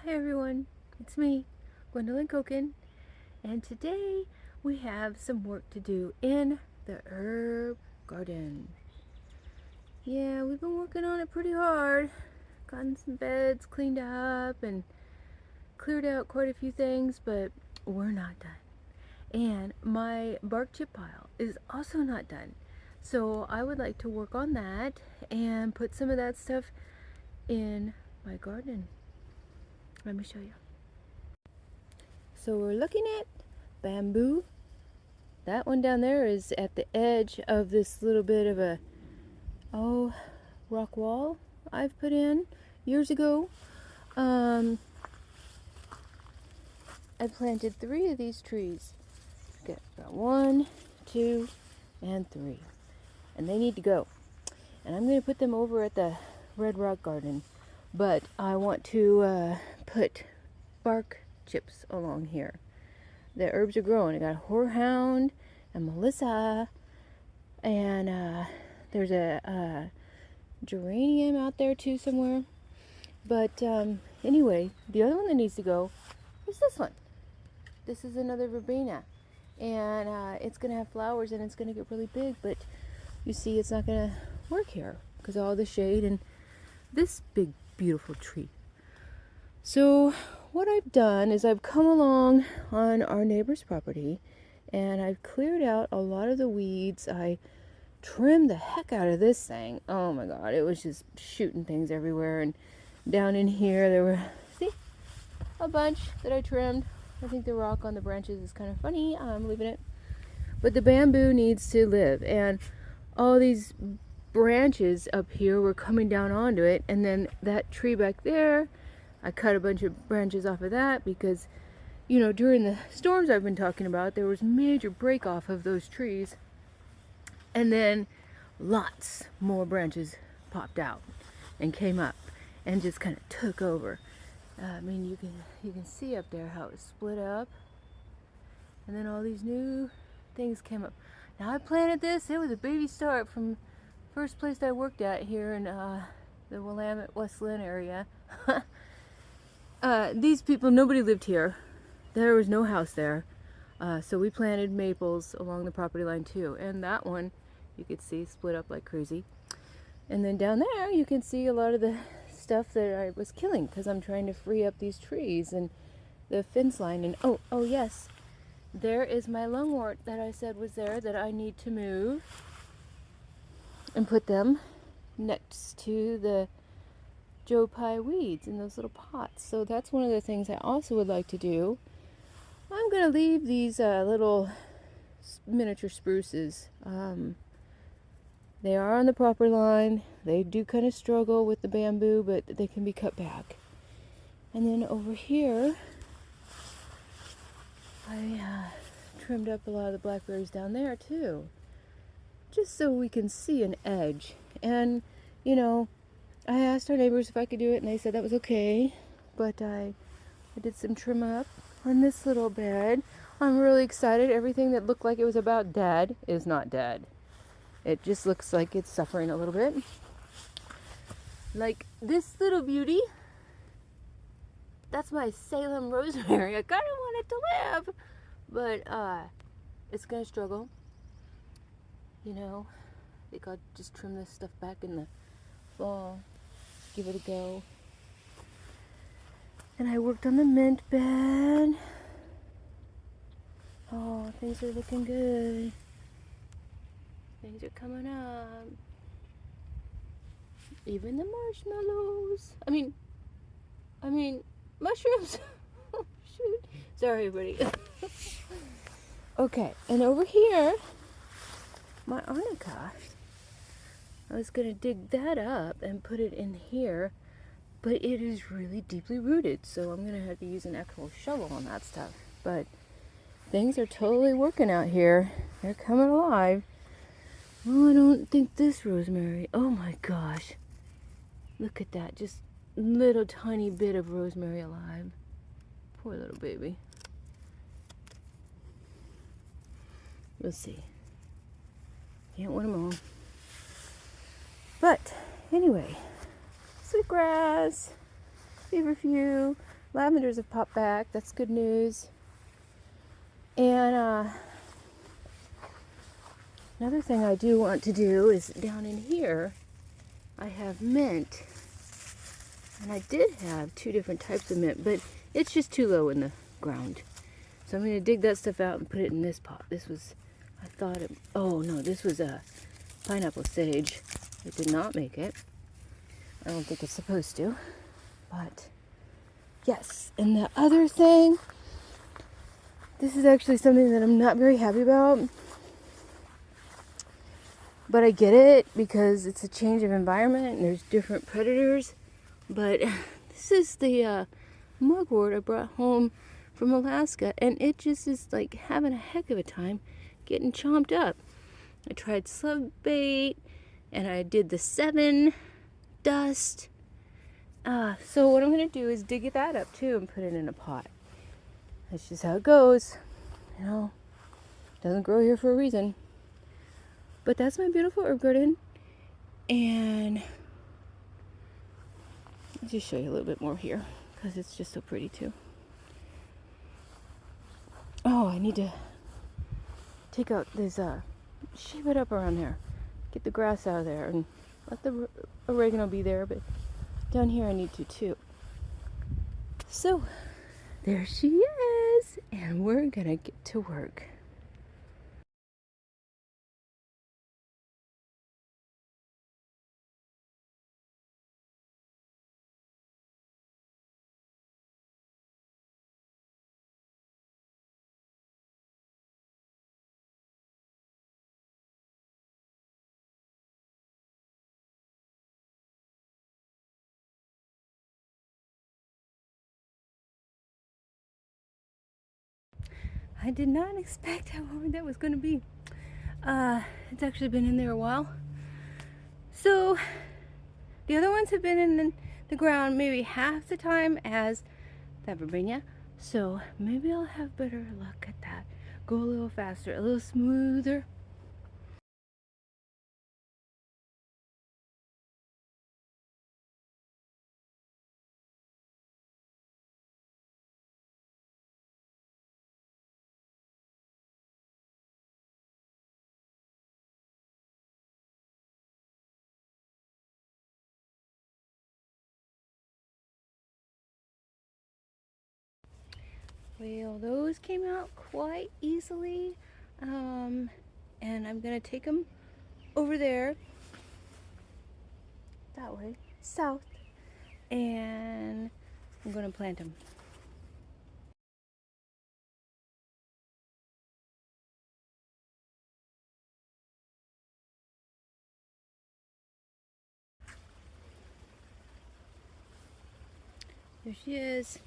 Hi everyone, it's me, Gwendolyn Cokin, and today we have some work to do in the herb garden. Yeah, we've been working on it pretty hard. Gotten some beds cleaned up and cleared out quite a few things, but we're not done. And my bark chip pile is also not done. So I would like to work on that and put some of that stuff in my garden. Let me show you. So we're looking at bamboo. That one down there is at the edge of this little bit of a rock wall I've put in years ago. I planted 3 of these trees. Got 1, 2, and 3, and they need to go. And I'm going to put them over at the Red Rock Garden, but I want to put bark chips along here. The herbs are growing. I got horehound and Melissa, and there's a geranium out there too somewhere. But anyway, the other one that needs to go is this one. This is another verbena, and it's gonna have flowers and it's gonna get really big, but you see it's not gonna work here because of all the shade and this big beautiful tree. So what I've done is I've come along on our neighbor's property and I've cleared out a lot of the weeds. I trimmed the heck out of this thing. Oh my god, it was just shooting things everywhere. And down in here there were, see, a bunch that I trimmed. I think the rock on the branches is kind of funny. I'm leaving it. But the bamboo needs to live, and all these branches up here were coming down onto it, and then that tree back there, I cut a bunch of branches off of that because, you know, during the storms I've been talking about, there was major break off of those trees. And then lots more branches popped out and came up and just kind of took over. I mean, you can see up there how it split up. And then all these new things came up. Now I planted this. It was a baby start from first place I worked at here in the Willamette, West Lynn area. These people, nobody lived here. There was no house there. So we planted maples along the property line too. And that one, you could see, split up like crazy. And then down there, you can see a lot of the stuff that I was killing because I'm trying to free up these trees and the fence line. And oh yes, there is my lungwort that I said was there that I need to move and put them next to the Joe Pye weeds in those little pots. So that's one of the things I also would like to do. I'm going to leave these little miniature spruces. They are on the property line. They do kind of struggle with the bamboo, but they can be cut back. And then over here, I trimmed up a lot of the blackberries down there too, just so we can see an edge. And, you know, I asked our neighbors if I could do it, and they said that was okay. But I did some trim up on this little bed. I'm really excited. Everything that looked like it was about dead is not dead. It just looks like it's suffering a little bit. Like this little beauty. That's my Salem rosemary. I kind of want it to live, but it's gonna struggle. You know, I think I'll just trim this stuff back in the fall. Give it a go. And I worked on the mint bed. Oh, things are looking good. Things are coming up. Even the marshmallows. I mean, mushrooms. Oh, shoot. Sorry, everybody. Okay, and over here, my arnica. I was going to dig that up and put it in here, but it is really deeply rooted, so I'm going to have to use an actual shovel on that stuff. But things are totally working out here. They're coming alive. Oh, I don't think this rosemary. Oh my gosh. Look at that. Just little tiny bit of rosemary alive. Poor little baby. We'll see. Can't win them all. But anyway, sweetgrass, feverfew, lavenders have popped back. That's good news. And another thing I do want to do is down in here, I have mint. And I did have 2 different types of mint, but it's just too low in the ground. So I'm going to dig that stuff out and put it in this pot. This was, I thought it, oh no, this was a pineapple sage. It did not make it. I don't think it's supposed to, but yes. And the other thing, this is actually something that I'm not very happy about, but I get it because it's a change of environment and there's different predators. But this is the mugwort I brought home from Alaska, and it just is like having a heck of a time getting chomped up. I tried slug bait, and I did the 7 dust. So what I'm going to do is dig that up too and put it in a pot. That's just how it goes. You know, it doesn't grow here for a reason. But that's my beautiful herb garden. And I'll just show you a little bit more here because it's just so pretty too. Oh, I need to take out this, shape it up around there. Get the grass out of there and let the oregano be there, but down here I need to too. So, there she is, and we're gonna get to work. I did not expect how hard that was gonna be. It's actually been in there a while. So, the other ones have been in the ground maybe half the time as that verbena. So, maybe I'll have better luck at that. Go a little faster, a little smoother. Well, those came out quite easily. And I'm gonna take them over there, that way, south, and I'm gonna plant them. There she is.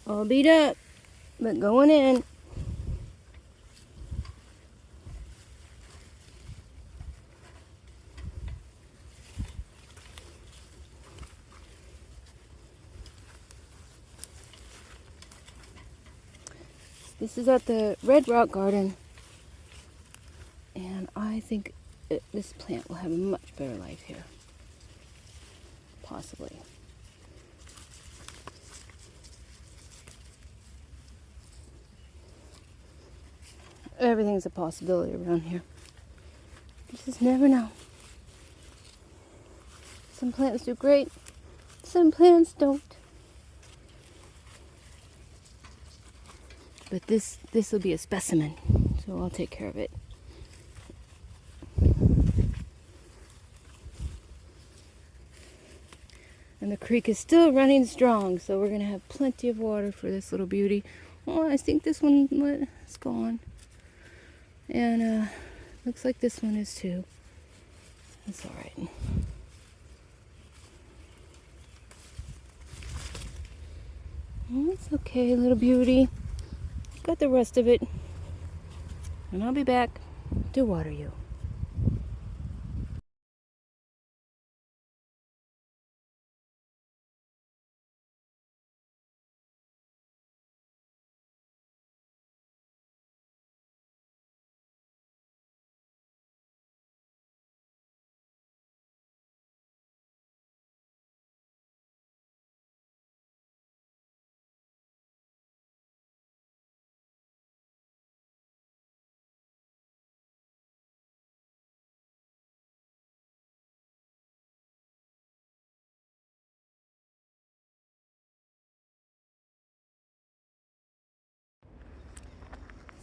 All beat up, but going in. This is at the Red Rock Garden, and I think this plant will have a much better life here. Possibly. Everything's a possibility around here. You just never know. Some plants do great, some plants don't. But this will be a specimen, so I'll take care of it. And the creek is still running strong, so we're gonna have plenty of water for this little beauty. Oh, I think this one is gone. And looks like this one is too. That's all right. Oh, it's okay, little beauty. Got the rest of it. And I'll be back to water you.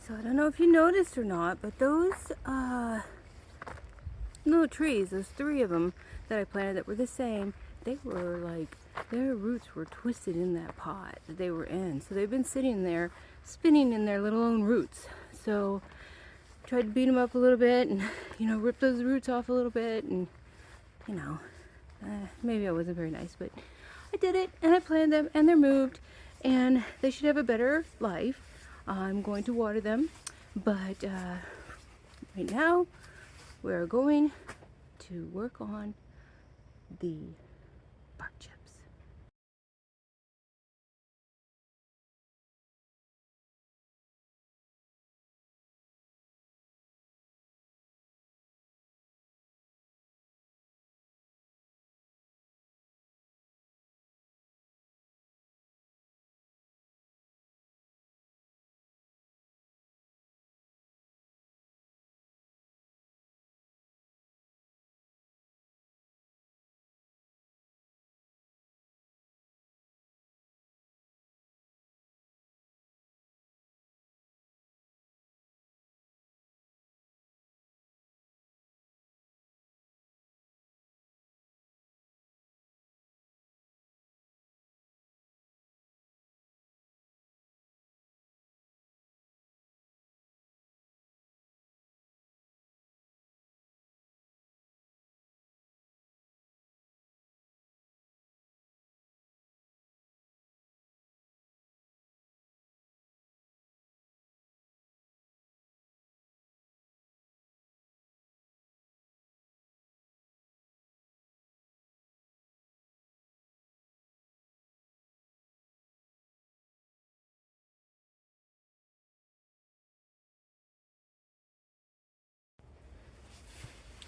So I don't know if you noticed or not, but those little trees, those 3 of them that I planted that were the same, they were like, their roots were twisted in that pot that they were in. So they've been sitting there, spinning in their little own roots. So I tried to beat them up a little bit and, rip those roots off a little bit. And, maybe I wasn't very nice, but I did it and I planted them and they're moved and they should have a better life. I'm going to water them, but right now we're going to work on the bark chips.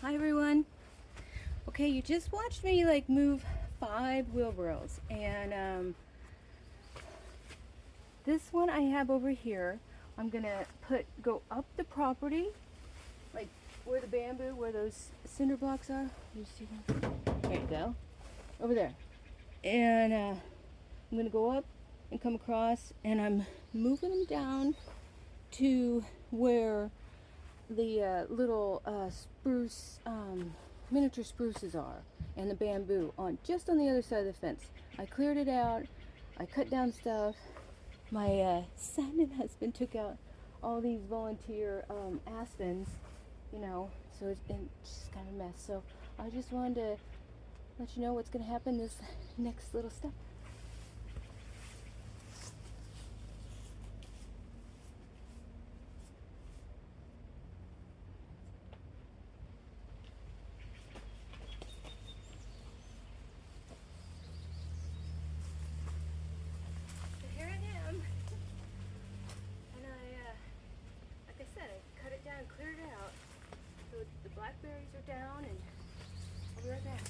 Hi everyone. Okay, you just watched me like move 5 wheelbarrows, and this one I have over here, I'm gonna go up the property, like where the bamboo, where those cinder blocks are. You see them? There you go, over there. And I'm gonna go up and come across, and I'm moving them down to where the little spruce, miniature spruces are, and the bamboo just on the other side of the fence. I cleared it out. I cut down stuff. My son and husband took out all these volunteer aspens, so it's just kind of a mess. So I just wanted to let you know what's going to happen this next little step. Cleared it out. So the blackberries are down, and I'll be right back.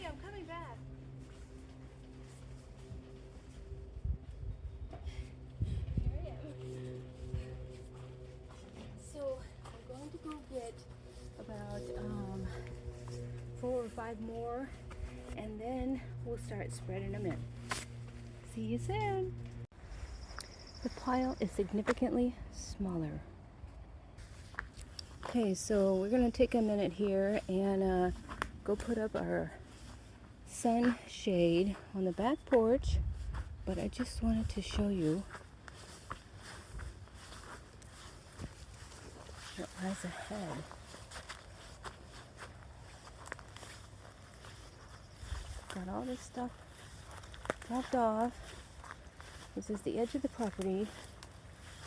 I'm coming back. Here I am. So I'm going to go get about 4 or 5 more, and then we'll start spreading them in. See you soon. The pile is significantly smaller. Okay, so we're going to take a minute here and go put up our sunshade on the back porch, but I just wanted to show you lies ahead. Got all this stuff dropped off. This is the edge of the property.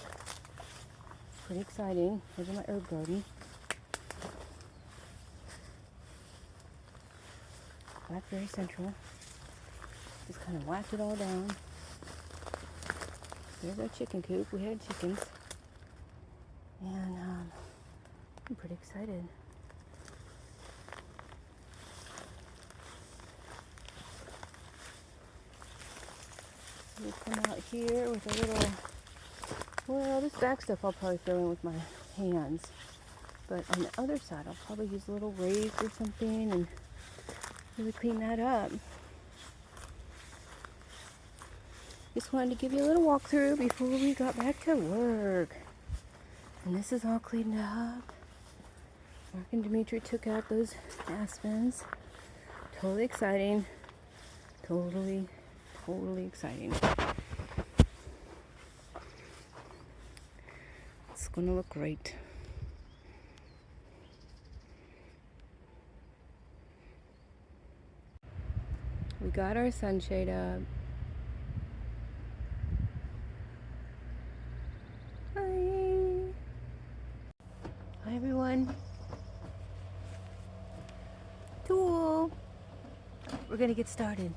It's pretty exciting. Edge of my herb garden. Blackberry Central. Just kind of whacked it all down. There's our chicken coop. We had chickens. And I'm pretty excited. We come out here with a little, well, this back stuff I'll probably fill in with my hands. But on the other side, I'll probably use a little rake or something and really clean that up. Just wanted to give you a little walkthrough before we got back to work. And this is all cleaned up. Mark and Dimitri took out those aspens. Totally exciting. Totally exciting. It's gonna look great. We got our sunshade up. Hi. Hi everyone. Tool. We're gonna get started.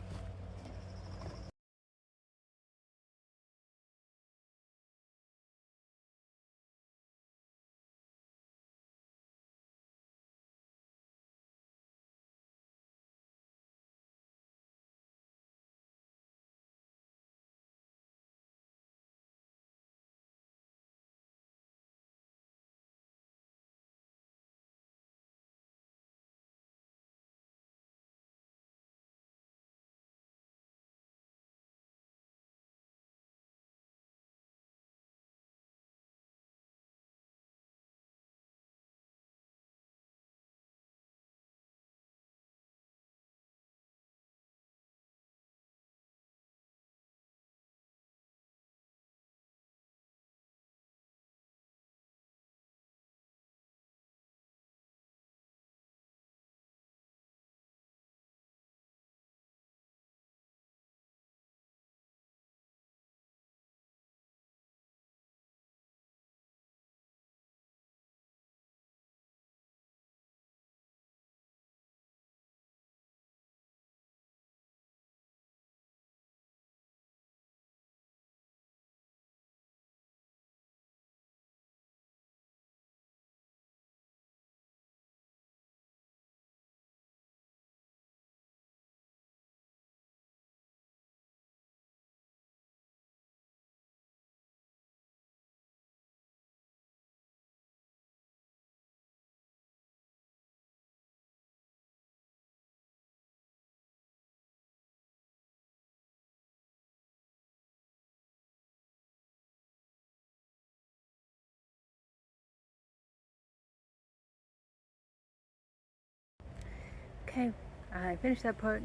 Okay, I finished that part.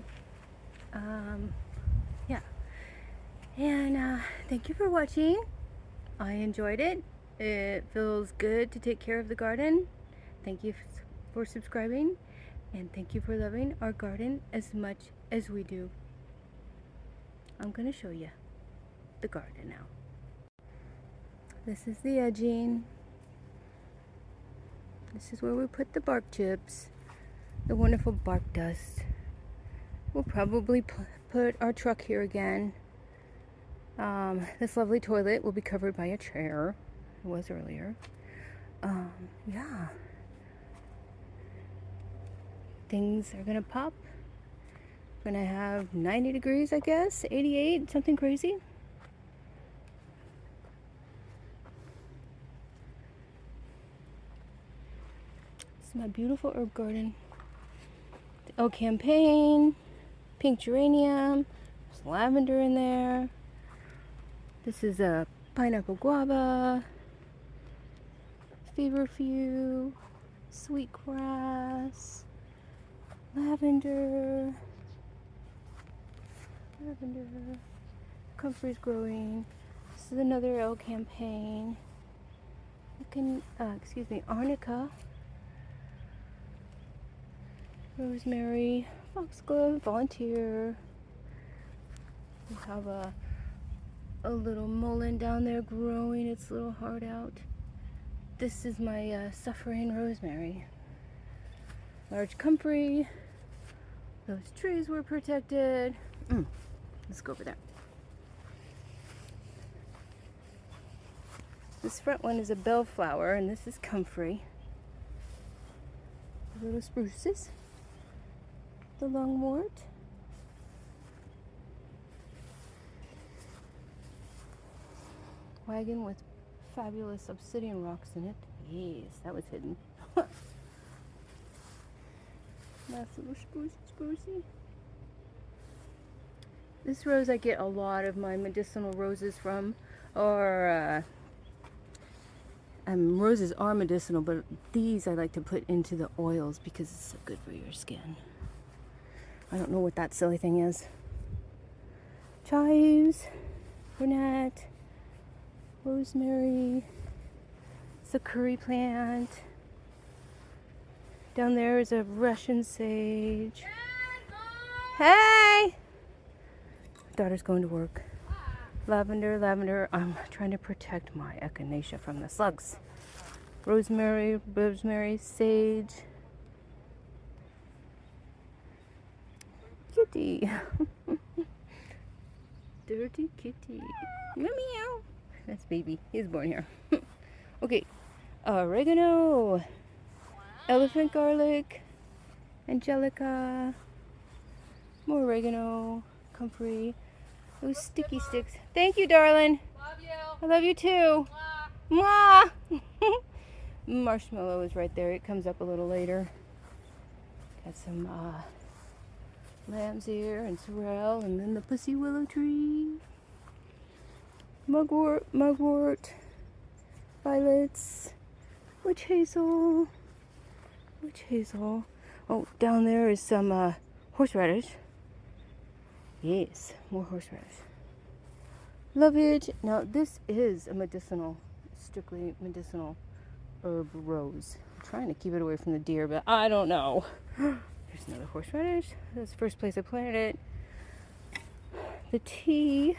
Yeah. And thank you for watching. I enjoyed it. It feels good to take care of the garden. Thank you for subscribing. And thank you for loving our garden as much as we do. I'm going to show you the garden now. This is the edging. This is where we put the bark chips. The wonderful bark dust. We'll probably put our truck here again. This lovely toilet will be covered by a chair. It was earlier. Yeah. Things are gonna pop. We're gonna have 90 degrees, I guess, 88, something crazy. This is my beautiful herb garden. The oak campaign, pink geranium, there's lavender in there. This is a pineapple guava, feverfew, sweetgrass, lavender, comfrey's growing. This is another oak campaign. arnica, rosemary, foxglove, volunteer. We have a little mullein down there growing its little heart out. This is my suffering rosemary. Large comfrey. Those trees were protected. Let's go over there. This front one is a bellflower, and this is comfrey. The little spruces. The lungwort. Wagon with fabulous obsidian rocks in it. Yes, that was hidden. Nice little sprucey. This rose I get a lot of my medicinal roses from, or roses are medicinal, but these I like to put into the oils because it's so good for your skin. I don't know what that silly thing is. Chives, brunette, rosemary, it's a curry plant. Down there is a Russian sage. Hey! Daughter's going to work. Lavender. I'm trying to protect my echinacea from the slugs. Rosemary, sage. Kitty. Dirty kitty. Meow. That's baby. He's born here. Okay. Oregano. Elephant garlic. Angelica. More oregano. Comfrey. Those sticky sticks. Thank you, darling. Love you. I love you too. Mwah. Marshmallow is right there. It comes up a little later. Got some lambs here and sorrel, and then the pussy willow tree. Mugwort. Violets. Witch hazel. Oh, down there is some horseradish. Yes, more horseradish. Love it. Now this is a strictly medicinal herb rose. I'm trying to keep it away from the deer, but I don't know. There's another horseradish. That's the first place I planted it. The tea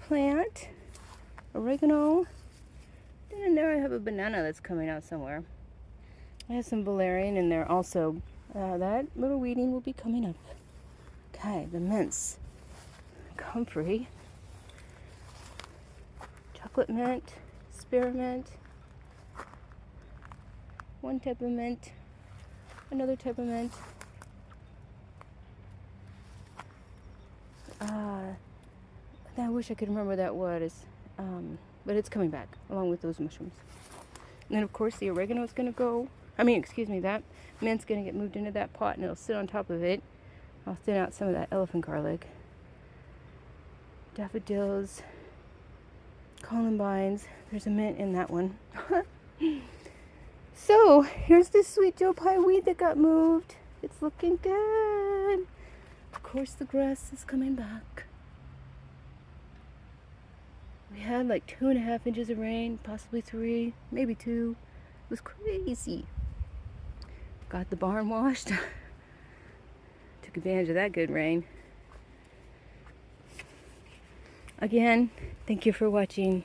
plant, oregano. Then in there I have a banana that's coming out somewhere. I have some valerian in there also. That little weeding will be coming up. Okay, the mints. Comfrey, chocolate mint, spearmint, one type of mint, another type of mint. I wish I could remember that was, but it's coming back along with those mushrooms. And then of course the oregano is going to go. That mint's going to get moved into that pot and it'll sit on top of it. I'll thin out some of that elephant garlic. Daffodils, columbines. There's a mint in that one. So here's this sweet Joe Pye weed that got moved. It's looking good. Of course the grass is coming back. We had like 2.5 inches of rain, possibly 3, maybe 2. It was crazy. Got the barn washed. Took advantage of that good rain. Again, thank you for watching.